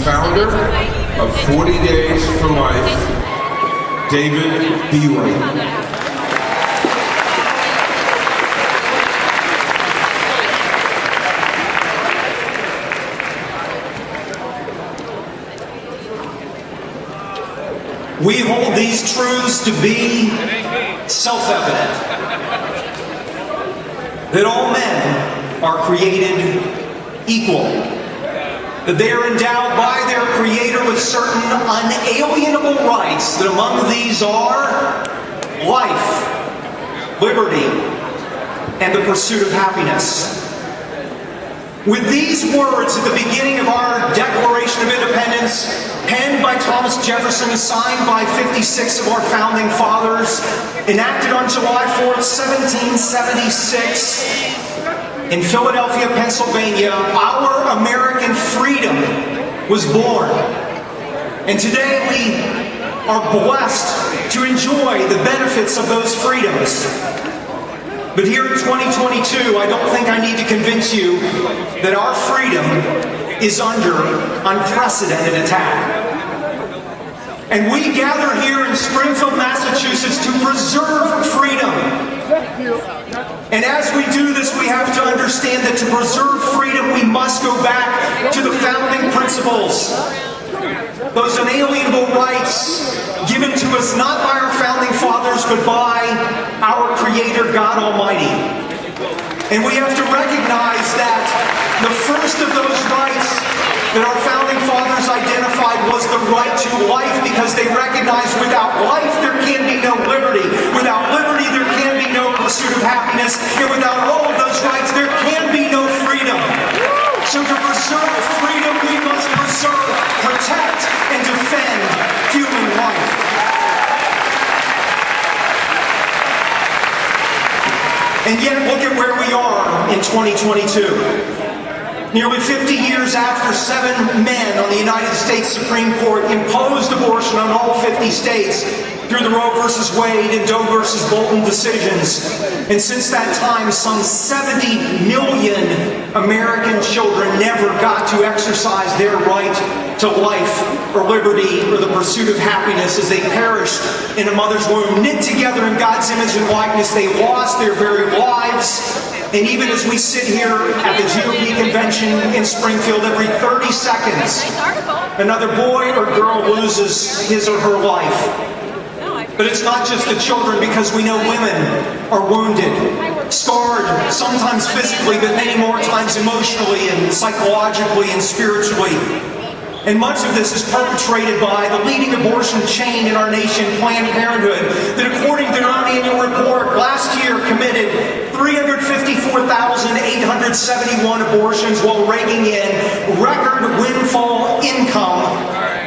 founder of 40 Days for Life, Beiret. We hold these truths to be self-evident, that all men are created equal, that they are endowed by their Creator with certain unalienable rights, that among these are life, liberty, and the pursuit of happiness. With these words at the beginning of our Declaration of Independence, penned by Thomas Jefferson, signed by 56 of our founding fathers, enacted on July 4th, 1776, in Philadelphia, Pennsylvania, our American freedom was born. And today we are blessed to enjoy the benefits of those freedoms. But here in 2022, I don't think I need to convince you that our freedom is under unprecedented attack. And we gather here in Springfield, Massachusetts to preserve freedom. And as we do this, we have to understand that to preserve freedom, we must go back to the founding principles. Those unalienable rights given to us not by our founding fathers, but by our Creator, God Almighty. And we have to recognize that the first of those rights that our founding fathers identified was the right to life, because they recognized without life there can be no liberty. Without liberty there can be no pursuit of happiness. And without all of those rights there can be no freedom. So to preserve freedom, we must preserve, protect, and defend human life. And yet, look at where we are in 2022. Nearly 50 years after 7 men on the United States Supreme Court imposed abortion on all 50 states through the Roe v. Wade and Doe v. Bolton decisions. And since that time, some 70 million American children never got to exercise their right to life or liberty or the pursuit of happiness as they perished in a mother's womb. Knit together in God's image and likeness, they lost their very lives. And even as we sit here at the GOP convention in Springfield, every 30 seconds, another boy or girl loses his or her life. But it's not just the children, because we know women are wounded, scarred, sometimes physically, but many more times emotionally and psychologically and spiritually. And much of this is perpetrated by the leading abortion chain in our nation, Planned Parenthood, that according to their own annual report, last year committed 354,871 abortions while raking in record windfall income.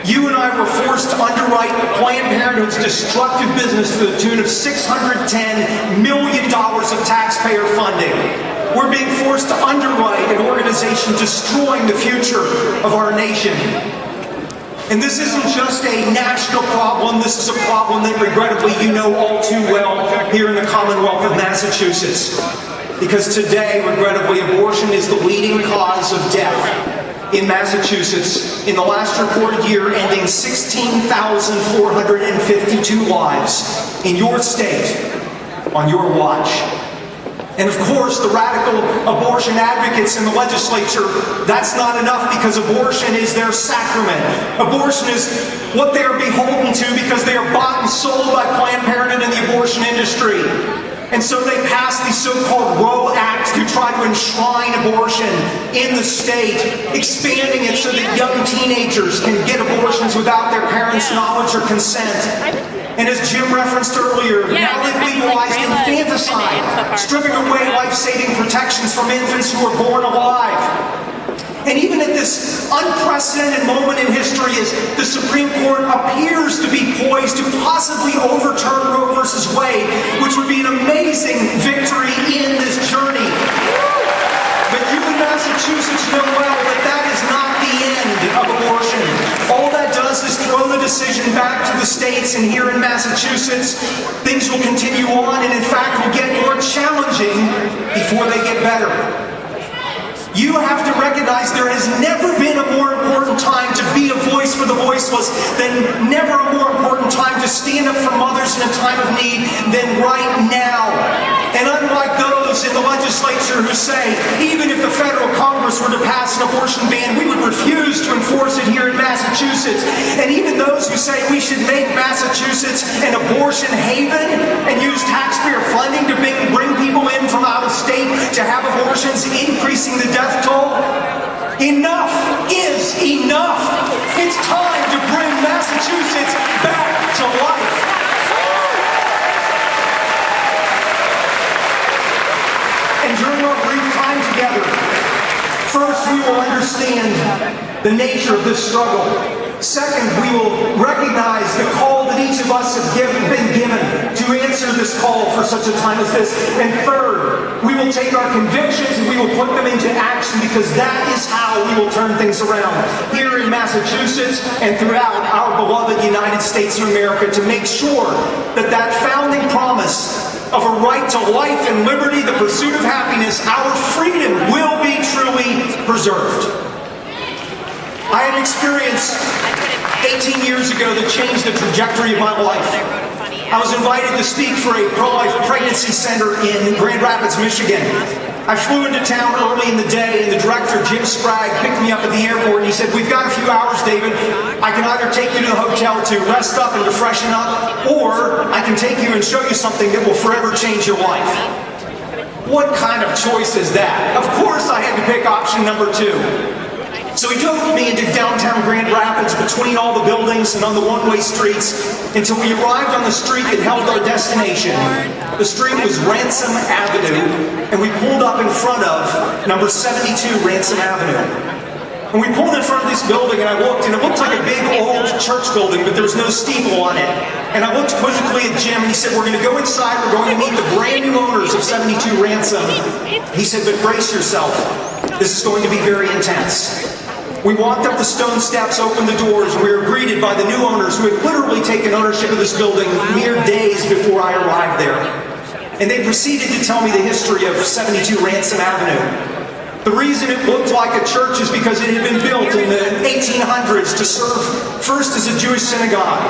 You and I were forced to underwrite Planned Parenthood's destructive business to the tune of $610 million of taxpayer funding. We're being forced to underwrite an organization destroying the future of our nation. And this isn't just a national problem, this is a problem that regrettably you know all too well here in the Commonwealth of Massachusetts. Because today, regrettably, abortion is the leading cause of death in Massachusetts. In the last reported year, ending 16,452 lives in your state on your watch. And of course, the radical abortion advocates in the legislature, that's not enough, because abortion is their sacrament. Abortion is what they are beholden to, because they are bought and sold by Planned Parenthood and the abortion industry. And so they passed the so-called Roe Act to try to enshrine abortion in the state, expanding it so that young teenagers can get abortions without their parents' knowledge or consent. And as Jim referenced earlier, now they've legalized infanticide, stripping away life-saving protections from infants who are born alive. And even at this unprecedented moment in history, as the Supreme Court appears to be poised to possibly overturn Roe v. Wade, which would be an amazing victory in this journey. But you in Massachusetts know well that that is not the end of abortion. All that does is throw the decision back to the states, and here in Massachusetts, things will continue on, and in fact will get more challenging before they get better. You have to recognize there has never been a more important time to be a voice for the voiceless, then never a more important time to stand up for mothers in a time of need than right now. And unlike those in the legislature who say, even if the federal Congress were to pass an abortion ban, we would refuse to enforce it here in Massachusetts. And even those who say we should make Massachusetts an abortion haven and use taxpayer funding to bring people in from out of state to have abortions, increasing the death toll. Enough is enough. It's time to bring Massachusetts back to life. And during our brief time together, first we will understand the nature of this struggle. Second, we will recognize the call that each of us has been given to answer this call for such a time as this. And third, we will take our convictions and we will put them into action, because that is how we will turn things around here in Massachusetts and throughout our beloved United States of America, to make sure that that founding promise of a right to life and liberty, the pursuit of happiness, our freedom, will be truly preserved. I had an experience 18 years ago that changed the trajectory of my life. I was invited to speak for a pro-life pregnancy center in Grand Rapids, Michigan. I flew into town early in the day, and the director, Jim Sprague, picked me up at the airport, and he said, "We've got a few hours, David. I can either take you to the hotel to rest up and to freshen up, or I can take you and show you something that will forever change your life." What kind of choice is that? Of course I had to pick option number 2. So he took me into downtown Grand Rapids, between all the buildings and on the one-way streets, until we arrived on the street that held our destination. The street was Ransom Avenue, and we pulled up in front of number 72 Ransom Avenue. And we pulled in front of this building, and I looked, and it looked like a big old church building, but there was no steeple on it. And I looked quizzically at Jim, and he said, "We're going to go inside, we're going to meet the brand new owners of 72 Ransom." He said, "But brace yourself, this is going to be very intense." We walked up the stone steps, opened the doors, and we were greeted by the new owners who had literally taken ownership of this building mere days before I arrived there. And they proceeded to tell me the history of 72 Ransom Avenue. The reason it looked like a church is because it had been built in the 1800s to serve first as a Jewish synagogue.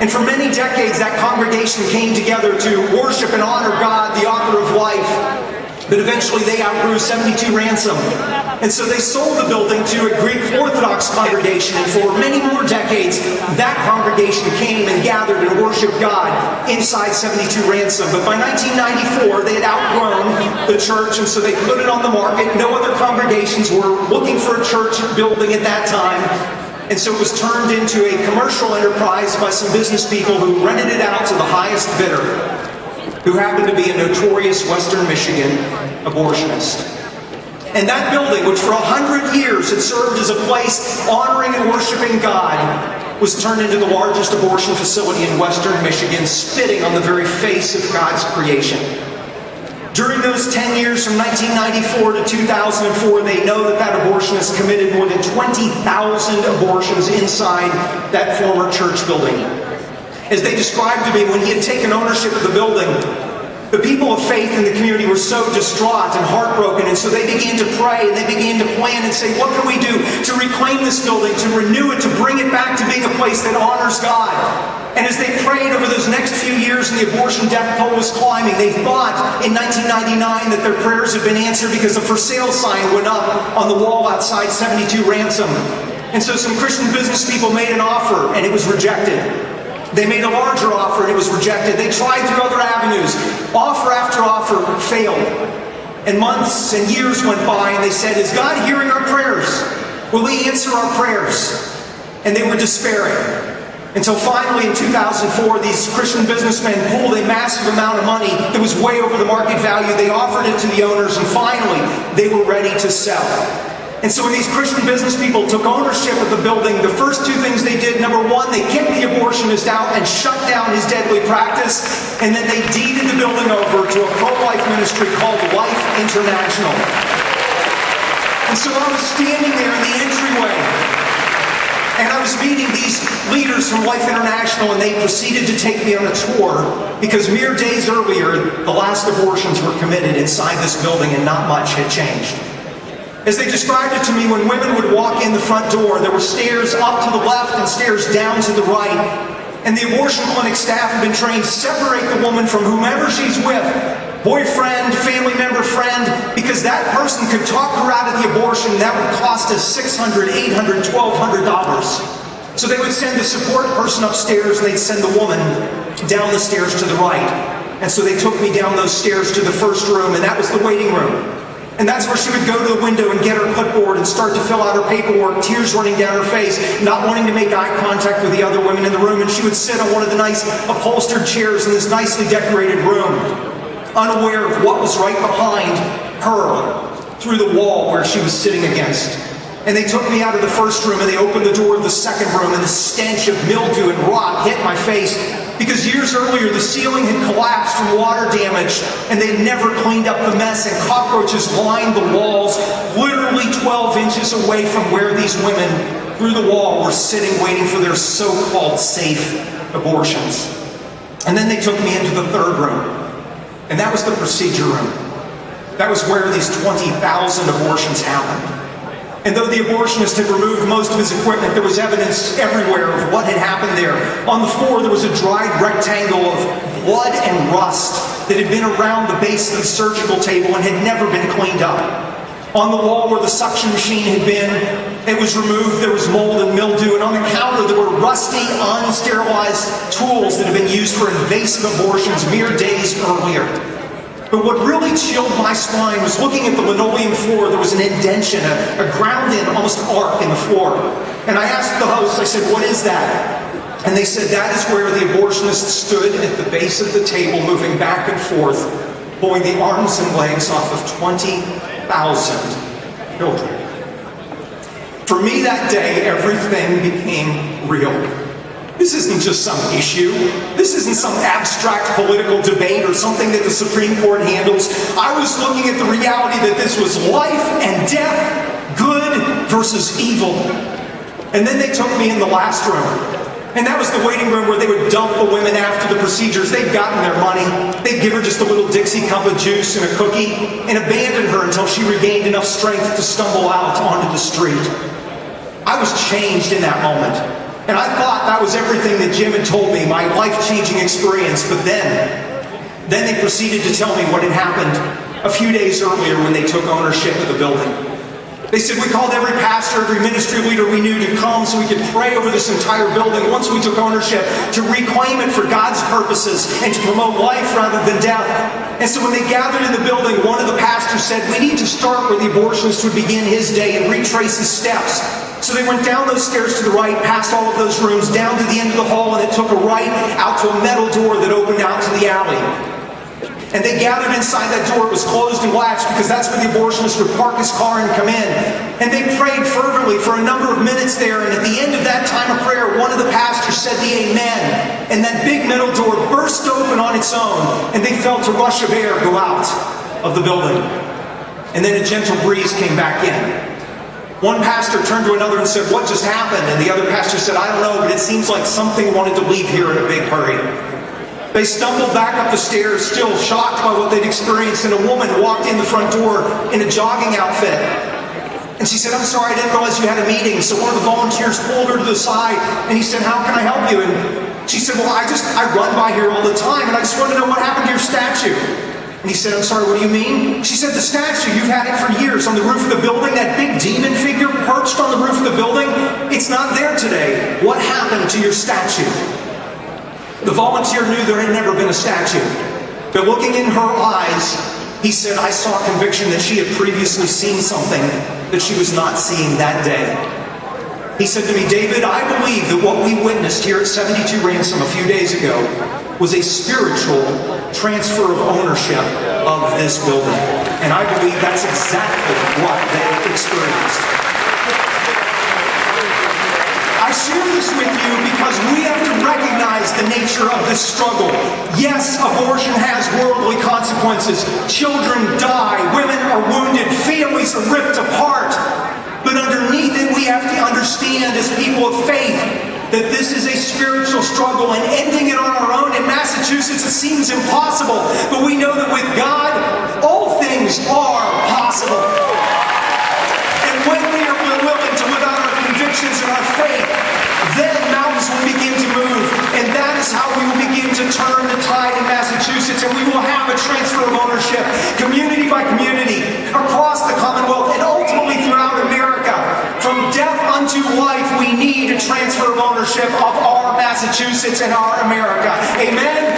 And for many decades, that congregation came together to worship and honor God, the author of life. But eventually they outgrew 72 Ransom. And so they sold the building to a Greek Orthodox congregation. And for many more decades, that congregation came and gathered and worshiped God inside 72 Ransom. But by 1994, they had outgrown the church, and so they put it on the market. No other congregations were looking for a church building at that time. And so it was turned into a commercial enterprise by some business people who rented it out to the highest bidder, who happened to be a notorious Western Michigan abortionist. And that building, which for 100 years had served as a place honoring and worshiping God, was turned into the largest abortion facility in Western Michigan, spitting on the very face of God's creation. During those 10 years from 1994 to 2004, they know that that abortionist committed more than 20,000 abortions inside that former church building. As they described to me, when he had taken ownership of the building, the people of faith in the community were so distraught and heartbroken, and so they began to pray and they began to plan and say, what can we do to reclaim this building, to renew it, to bring it back to being a place that honors God? And as they prayed over those next few years and the abortion death toll was climbing, they thought in 1999 that their prayers had been answered because a for sale sign went up on the wall outside 72 Ransom. And so some Christian business people made an offer, and it was rejected. They made a larger offer, and it was rejected. They tried through other avenues. Offer after offer failed. And months and years went by, and they said, is God hearing our prayers? Will He answer our prayers? And they were despairing. Until finally in 2004, these Christian businessmen pulled a massive amount of money that was way over the market value. They offered it to the owners, and finally they were ready to sell. And so when these Christian business people took ownership of the building, the first two things they did, number one, they kicked the abortionist out and shut down his deadly practice, and then they deeded the building over to a pro-life ministry called Life International. And so I was standing there in the entryway, and I was meeting these leaders from Life International, and they proceeded to take me on a tour, because mere days earlier, the last abortions were committed inside this building and not much had changed. As they described it to me, when women would walk in the front door, there were stairs up to the left and stairs down to the right. And the abortion clinic staff had been trained to separate the woman from whomever she's with, boyfriend, family member, friend, because that person could talk her out of the abortion. That would cost us $600, $800, $1,200. So they would send the support person upstairs and they'd send the woman down the stairs to the right. And so they took me down those stairs to the first room, and that was the waiting room. And that's where she would go to the window and get her clipboard and start to fill out her paperwork, tears running down her face, not wanting to make eye contact with the other women in the room. And she would sit on one of the nice upholstered chairs in this nicely decorated room, unaware of what was right behind her through the wall where she was sitting against. And they took me out of the first room and they opened the door of the second room, and the stench of mildew and rot hit my face because years earlier the ceiling had collapsed from water damage and they had never cleaned up the mess, and cockroaches lined the walls literally 12 inches away from where these women through the wall were sitting waiting for their so-called safe abortions. And then they took me into the third room, and that was the procedure room. That was where these 20,000 abortions happened. And though the abortionist had removed most of his equipment, there was evidence everywhere of what had happened there. On the floor, there was a dried rectangle of blood and rust that had been around the base of the surgical table and had never been cleaned up. On the wall where the suction machine had been, it was removed. There was mold and mildew. And on the counter, there were rusty, unsterilized tools that had been used for invasive abortions mere days earlier. But what really chilled my spine was looking at the linoleum floor. There was an indentation, a ground-in, almost arc in the floor. And I asked the host, I said, "What is that?" And they said, "That is where the abortionist stood at the base of the table, moving back and forth, pulling the arms and legs off of 20,000 children." For me that day, everything became real. This isn't just some issue. This isn't some abstract political debate or something that the Supreme Court handles. I was looking at the reality that this was life and death, good versus evil. And then they took me in the last room. And that was the waiting room where they would dump the women after the procedures. They'd gotten their money. They'd give her just a little Dixie cup of juice and a cookie and abandon her until she regained enough strength to stumble out onto the street. I was changed in that moment. And I thought that was everything that Jim had told me, my life-changing experience. But then they proceeded to tell me what had happened a few days earlier when they took ownership of the building. They said, "We called every pastor, every ministry leader we knew to come so we could pray over this entire building once we took ownership, to reclaim it for God's purposes and to promote life rather than death." And so when they gathered in the building, one of the pastors said, "We need to start where the abortionist would begin his day and retrace his steps." So they went down those stairs to the right, past all of those rooms, down to the end of the hall, and it took a right out to a metal door that opened out to the alley. And they gathered inside that door. It was closed and latched because that's where the abortionist would park his car and come in. And they prayed fervently for a number of minutes there. And at the end of that time of prayer, one of the pastors said the amen. And that big metal door burst open on its own. And they felt a rush of air go out of the building. And then a gentle breeze came back in. One pastor turned to another and said, "What just happened?" And the other pastor said, "I don't know, but it seems like something wanted to leave here in a big hurry." They stumbled back up the stairs, still shocked by what they'd experienced, and a woman walked in the front door in a jogging outfit. And she said, "I'm sorry, I didn't realize you had a meeting." So one of the volunteers pulled her to the side, and he said, "How can I help you?" And she said, "Well, I run by here all the time, and I just want to know what happened to your statue." And he said, "I'm sorry, what do you mean?" She said, "The statue, you've had it for years on the roof of the building, that big demon figure perched on the roof of the building. It's not there today. What happened to your statue?" The volunteer knew there had never been a statue. But looking in her eyes, he said, "I saw conviction that she had previously seen something that she was not seeing that day." He said to me, "David, I believe that what we witnessed here at 72 Ransom a few days ago was a spiritual transfer of ownership of this building." And I believe that's exactly what they experienced. I share this with you because we have to recognize the nature of this struggle. Yes, abortion has worldly consequences. Children die, women are wounded, families are ripped apart. But underneath it, we have to understand as people of faith that this is a spiritual struggle, and ending it on our own in Massachusetts, it seems impossible. But we know that with God, all things are possible. when we are willing to live out our convictions and our faith, then mountains will begin to move. And that is how we will begin to turn the tide in Massachusetts. And we will have a transfer of ownership, community by community, across the Commonwealth, and ultimately throughout America. From death unto life, we need a transfer of ownership of our Massachusetts and our America. Amen?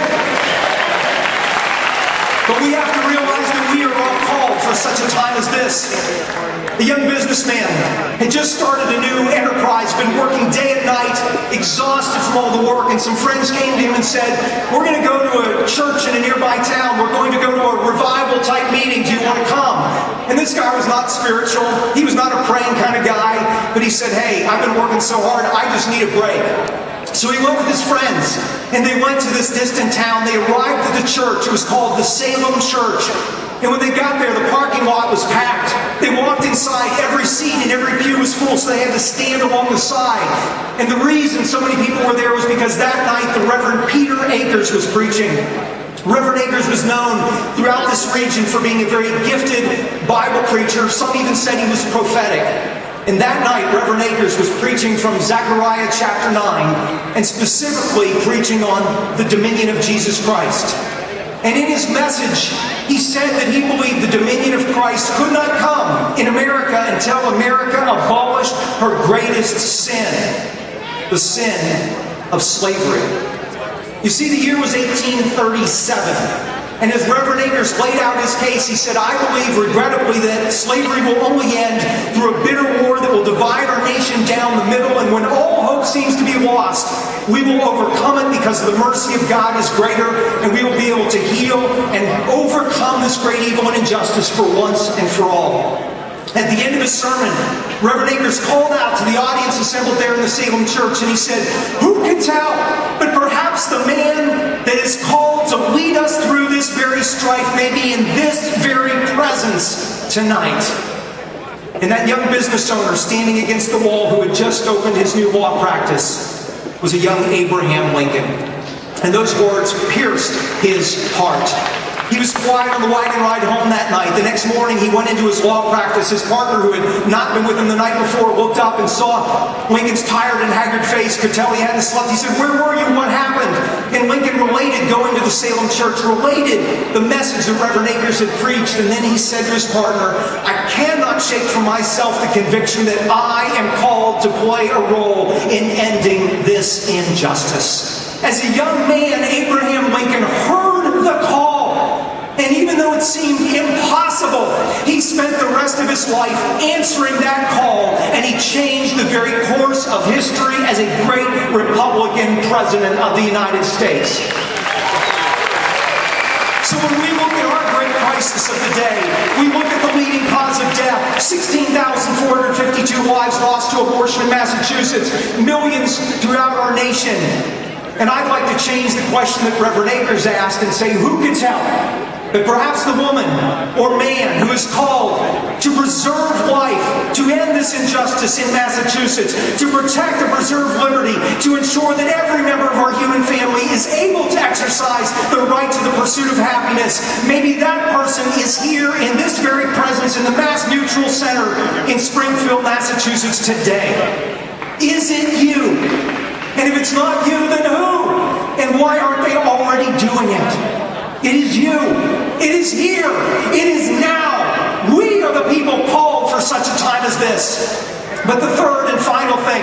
But we have to realize that we are all called for such a time as this. A young businessman had just started a new enterprise, been working day and night, exhausted from all the work, and some friends came to him and said, we're going to go to a church in a nearby town. We're going to go to a revival type meeting. Do you want to come? And this guy was not spiritual. He was not a praying kind of guy, but he said, hey, I've been working so hard, I just need a break. So he went with his friends, and they went to this distant town. They arrived at the church. It was called the Salem Church. And when they got there, the parking lot was packed. They walked inside, every seat and every pew was full, so they had to stand along the side. And the reason so many people were there was because that night the Reverend Peter Akers was preaching. Reverend Akers was known throughout this region for being a very gifted Bible preacher. Some even said he was prophetic. And that night, Reverend Akers was preaching from Zechariah chapter 9, and specifically preaching on the dominion of Jesus Christ. And in his message, he said that he believed the dominion of Christ could not come in America until America abolished her greatest sin, the sin of slavery. You see, the year was 1837. And as Reverend Akers laid out his case, he said, I believe, regrettably, that slavery will only end through a bitter war that will divide our nation down the middle. And when all hope seems to be lost, we will overcome it because the mercy of God is greater, and we will be able to heal and overcome this great evil and injustice for once and for all. At the end of his sermon, Reverend Akers called out to the audience assembled there in the Salem Church, and he said, who can tell, but perhaps the man that is called to lead us through this very strife may be in this very presence tonight. And that young business owner standing against the wall who had just opened his new law practice was a young Abraham Lincoln. And those words pierced his heart. He was quiet on the wagon ride home that night. The next morning, he went into his law practice. His partner, who had not been with him the night before, looked up and saw Lincoln's tired and haggard face, could tell he hadn't slept. He said, where were you? What happened? And Lincoln related going to the Salem Church, related the message that Reverend Akers had preached. And then he said to his partner, I cannot shake from myself the conviction that I am called to play a role in ending this injustice. As a young man, Abraham Lincoln heard the call. And even though it seemed impossible, he spent the rest of his life answering that call, and he changed the very course of history as a great Republican president of the United States. So when we look at our great crisis of the day, we look at the leading cause of death, 16,452 lives lost to abortion in Massachusetts, millions throughout our nation. And I'd like to change the question that Reverend Akers asked and say, who can tell? But perhaps the woman or man who is called to preserve life, to end this injustice in Massachusetts, to protect and preserve liberty, to ensure that every member of our human family is able to exercise the right to the pursuit of happiness. Maybe that person is here in this very presence in the Mass Mutual Center in Springfield, Massachusetts today. Is it you? And if it's not you, then who? And why aren't they already doing it? It is you. It is here. It is now. We are the people called for such a time as this. But the third and final thing,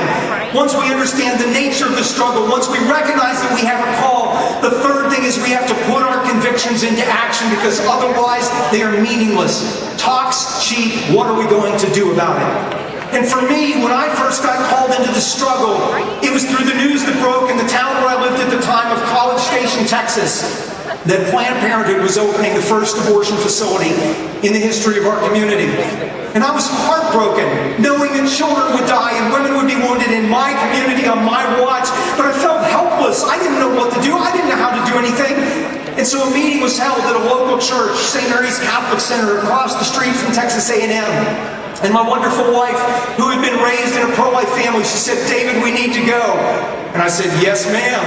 once we understand the nature of the struggle, once we recognize that we have a call, the third thing is we have to put our convictions into action, because otherwise they are meaningless. Talk's cheap. What are we going to do about it? And for me, when I first got called into the struggle, it was through the news that broke in the town where I lived at the time of College Station, Texas, that Planned Parenthood was opening the first abortion facility in the history of our community. And I was heartbroken, knowing that children would die and women would be wounded in my community on my watch, but I felt helpless. I didn't know what to do. I didn't know how to do anything. And so a meeting was held at a local church, St. Mary's Catholic Center, across the street from Texas A&M. And my wonderful wife, who had been raised in a pro-life family, she said, David, we need to go. And I said, yes, ma'am.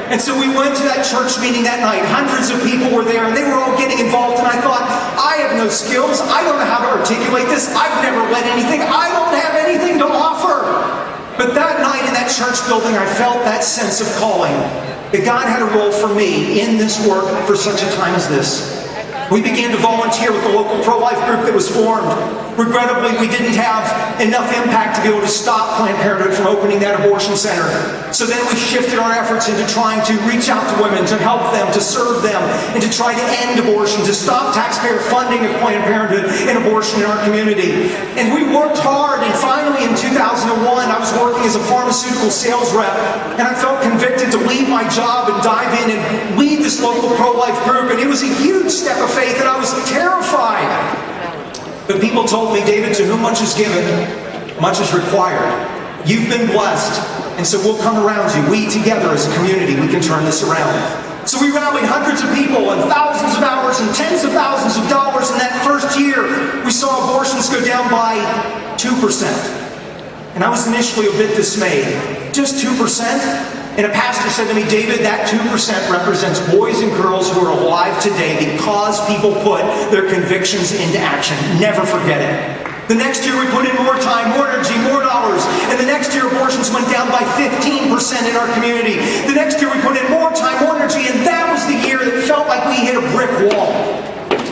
And so we went to that church meeting that night. Hundreds of people were there, and they were all getting involved. And I thought, I have no skills. I don't know how to articulate this. I've never led anything. I don't have anything to offer. But that night in that church building, I felt that sense of calling, that God had a role for me in this work for such a time as this. We began to volunteer with the local pro-life group that was formed. Regrettably, we didn't have enough impact to be able to stop Planned Parenthood from opening that abortion center. So then we shifted our efforts into trying to reach out to women, to help them, to serve them, and to try to end abortion, to stop taxpayer funding of Planned Parenthood and abortion in our community. And we worked hard, and finally in 2001, I was working as a pharmaceutical sales rep, and I felt convicted to leave my job and dive in and lead this local pro-life group. And it was a huge step of faith, and I was terrified. But people told me, David, to whom much is given, much is required. You've been blessed, and so we'll come around you. We together as a community, we can turn this around. So we rallied hundreds of people and thousands of hours and tens of thousands of dollars. In that first year, we saw abortions go down by 2%. And I was initially a bit dismayed. Just 2%? And a pastor said to me, David, that 2% represents boys and girls who are alive today because people put their convictions into action. Never forget it. The next year we put in more time, more energy, more dollars. And the next year abortions went down by 15% in our community. The next year we put in more time, more energy, and that was the year that felt like we hit a brick wall.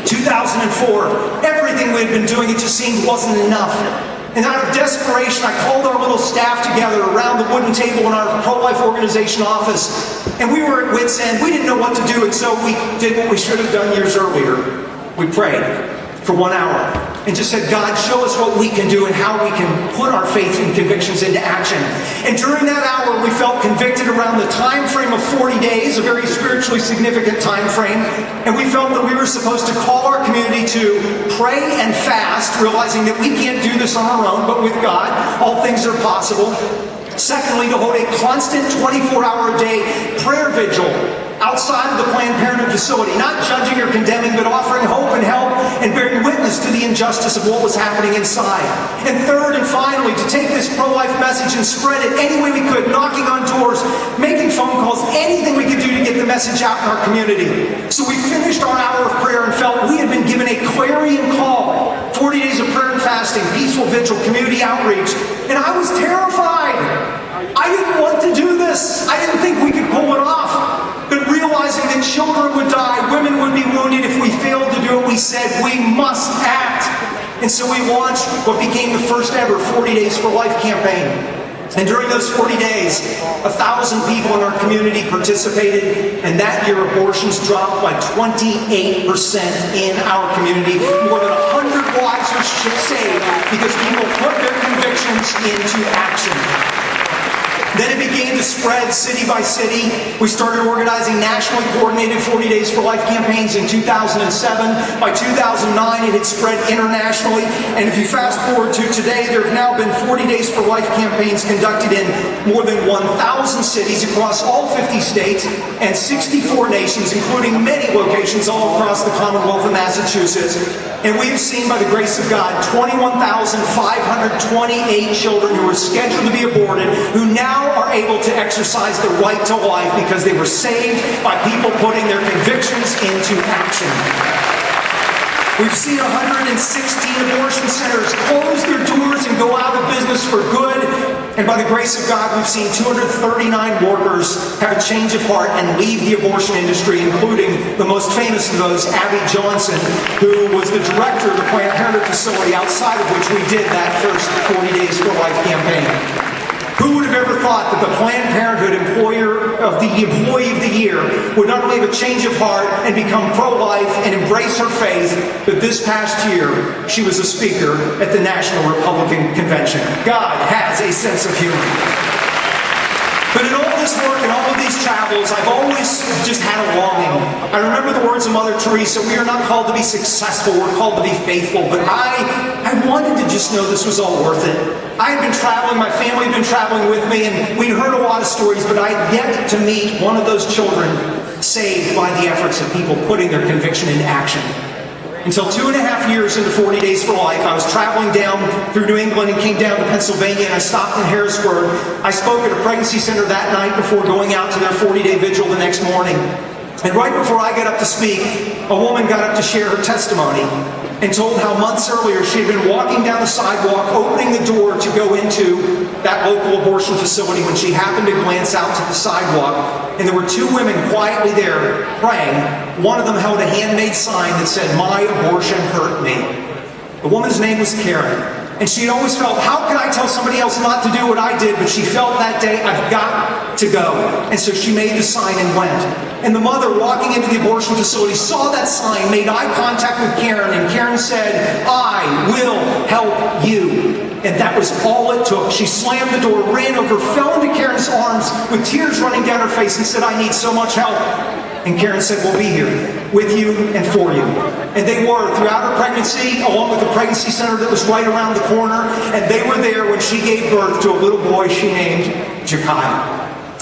2004, everything we had been doing, it just seemed wasn't enough. And out of desperation, I called our little staff together around the wooden table in our pro-life organization office. And we were at wit's end. We didn't know what to do, and so we did what we should have done years earlier. We prayed for 1 hour and just said, God, show us what we can do and how we can put our faith and convictions into action. And during that hour, we felt convicted around the time frame of 40 days, a very spiritually significant time frame. And we felt that we were supposed to call our community to pray and fast, realizing that we can't do this on our own, but with God, all things are possible. Secondly, to hold a constant 24-hour-a-day prayer vigil outside of the Planned Parenthood facility, not judging or condemning, but offering hope and help and bearing witness to the injustice of what was happening inside. And third and finally, to take this pro-life message and spread it any way we could, knocking on doors, making phone calls, anything we could do to get the message out in our community. So we finished our hour of prayer and felt we had been given a clarion call. 40 days of prayer and fasting, peaceful vigil, community outreach. And I was terrified. I didn't want to do this. I didn't think we could pull it off. But realizing that children would die, women would be wounded if we failed to do what we said, we must act. And so we launched what became the first ever 40 Days for Life campaign. And during those 40 days, 1,000 people in our community participated, and that year abortions dropped by 28% in our community. More than 100 lives were saved because people put their convictions into action. Then it began to spread city by city. We started organizing nationally coordinated 40 Days for Life campaigns in 2007. By 2009, it had spread internationally. And if you fast forward to today, there have now been 40 Days for Life campaigns conducted in more than 1,000 cities across all 50 states and 64 nations, including many locations all across the Commonwealth of Massachusetts. And we have seen, by the grace of God, 21,528 children who were scheduled to be aborted, who now are able to exercise the right to life because they were saved by people putting their convictions into action. We've seen 116 abortion centers close their doors and go out of business for good. And by the grace of God, we've seen 239 workers have a change of heart and leave the abortion industry, including the most famous of those, Abby Johnson, who was the director of the Planned Parenthood facility outside of which we did that first 40 Days for Life campaign. Who would have ever thought that the Planned Parenthood Employee of the Year would not only have a change of heart and become pro-life and embrace her faith, but this past year she was a speaker at the National Republican Convention. God has a sense of humor. But in all this work and all of these travels, I've always just had a longing. I remember the words of Mother Teresa, we are not called to be successful, we're called to be faithful. But I wanted to just know this was all worth it. I had been traveling, my family had been traveling with me, and we'd heard a lot of stories, but I had yet to meet one of those children saved by the efforts of people putting their conviction into action. Until 2.5 years into 40 Days for Life, I was traveling down through New England and came down to Pennsylvania, and I stopped in Harrisburg. I spoke at a pregnancy center that night before going out to their 40-day vigil the next morning. And right before I got up to speak, a woman got up to share her testimony and told how months earlier she had been walking down the sidewalk, opening the door to go into that local abortion facility when she happened to glance out to the sidewalk, and there were two women quietly there praying. One of them held a handmade sign that said, "My abortion hurt me." The woman's name was Karen, and she had always felt, how can I tell somebody else not to do what I did? But she felt that day, I've got to go. And so she made the sign and went. And the mother, walking into the abortion facility, saw that sign, made eye contact with Karen, and Karen said, "I will help you." And that was all it took. She slammed the door, ran over, fell into Karen's arms with tears running down her face and said, "I need so much help." And Karen said, "We'll be here with you and for you." And they were throughout her pregnancy, along with the pregnancy center that was right around the corner. And they were there when she gave birth to a little boy she named Jekiah.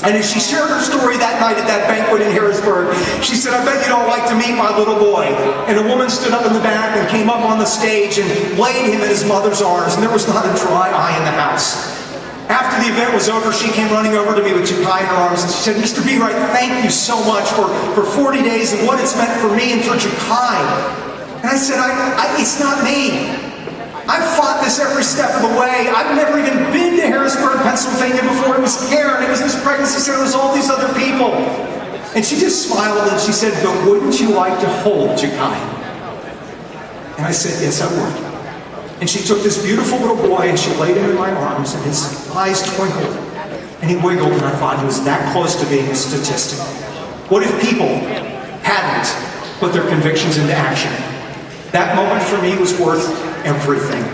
And as she shared her story that night at that banquet in Harrisburg, she said, "I bet you don't like to meet my little boy." And a woman stood up in the back and came up on the stage and laid him in his mother's arms, and there was not a dry eye in the house. After the event was over, she came running over to me with Jekiah in her arms, and she said, "Mr. Bereit, thank you so much for 40 days and what it's meant for me and for Jekiah." And I said, it's not me. I've fought this every step of the way. I've never even been to Harrisburg, Pennsylvania before. It was Karen, it was this pregnancy center, it was all these other people. And she just smiled and she said, "But wouldn't you like to hold Jekiah?" And I said, "Yes, I would." And she took this beautiful little boy and she laid him in my arms, and his eyes twinkled and he wiggled, and I thought he was that close to being a statistic. What if people hadn't put their convictions into action? That moment for me was worth everything.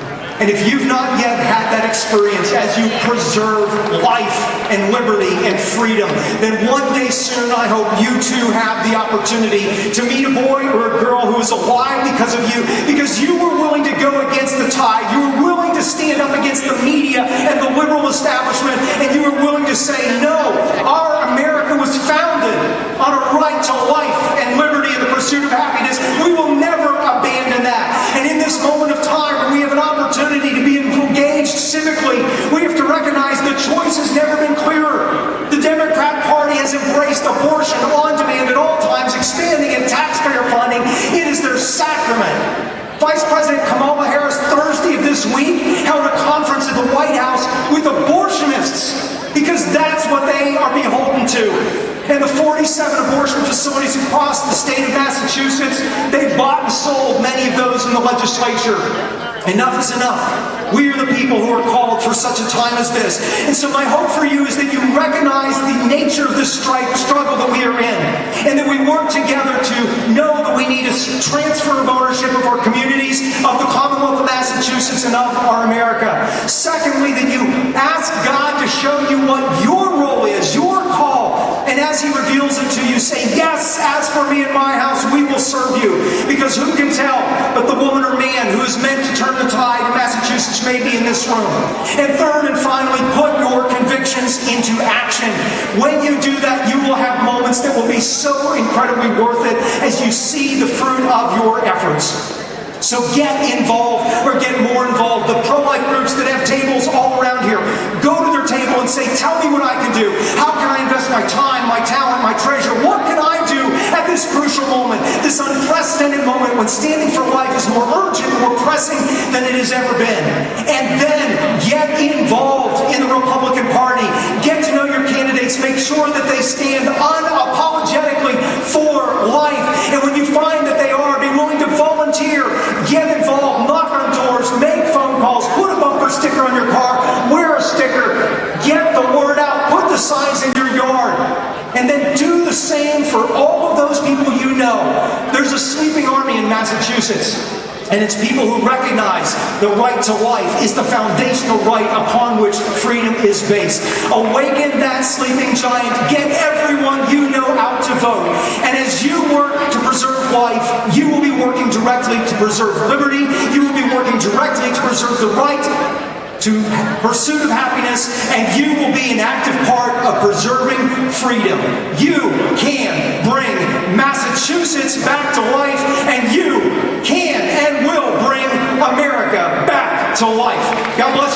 And if you've not yet had that experience as you preserve life and liberty and freedom, then one day soon I hope you too have the opportunity to meet a boy or a girl who is alive because of you, because you were willing to go against the tide, you were willing to stand up against the media and the liberal establishment, and you were willing to say, "No, our America was founded on a right to life and liberty and the pursuit of happiness. We will never abandon that." And in this moment of time where we have an opportunity to be engaged civically, we have to recognize the choice has never been clearer. The Democrat Party has embraced abortion on demand at all times, expanding in taxpayer funding. It is their sacrament. Vice President Kamala Harris Thursday of this week held a conference at the White House with abortionists, because that's what they are beholden to. And the 47 abortion facilities across the state of Massachusetts, they bought and sold many of those in the legislature. Enough is enough. We are the people who are called for such a time as this. And so my hope for you is that you recognize the nature of this struggle that we are in, and that we work together to know that we need a transfer of ownership of our communities, of the Commonwealth of Massachusetts, and of our America. Secondly, that you ask God to show you what your role is, your call, and as He reveals it to you, say, "Yes, as for me and my house, we will serve you." Because who can tell but the woman or man who is meant to turn the tide in Massachusetts may be in this room. And third and finally, put your convictions into action. When you do that, you will have moments that will be so incredibly worth it as you see the fruit of your efforts. So get involved, or get more involved. The pro-life groups that have tables all around here, go to their table and say, "Tell me what I can do. How can I invest my time, my talent, my treasure? What can I do at this crucial moment, this unprecedented moment when standing for life is more urgent, more pressing than it has ever been?" And then get involved in the Republican Party. Get to know your candidates. Make sure that they stand unapologetically for life. And when you find that they are, be willing to volunteer. Get involved, knock on doors, make phone calls, put a bumper sticker on your car, wear a sticker, get the word out, put the signs in your yard, and then do the same for all of those people you know. There's a sleeping army in Massachusetts, and it's people who recognize the right to life is the foundational right upon which freedom is based. Awaken that sleeping giant. Get everyone you know out to vote. And as you work to preserve life, you will be working directly to preserve liberty. You will be working directly to preserve the right to pursuit of happiness, and you will be an active part of preserving freedom. You can bring Massachusetts back to life, and you can to life. God bless.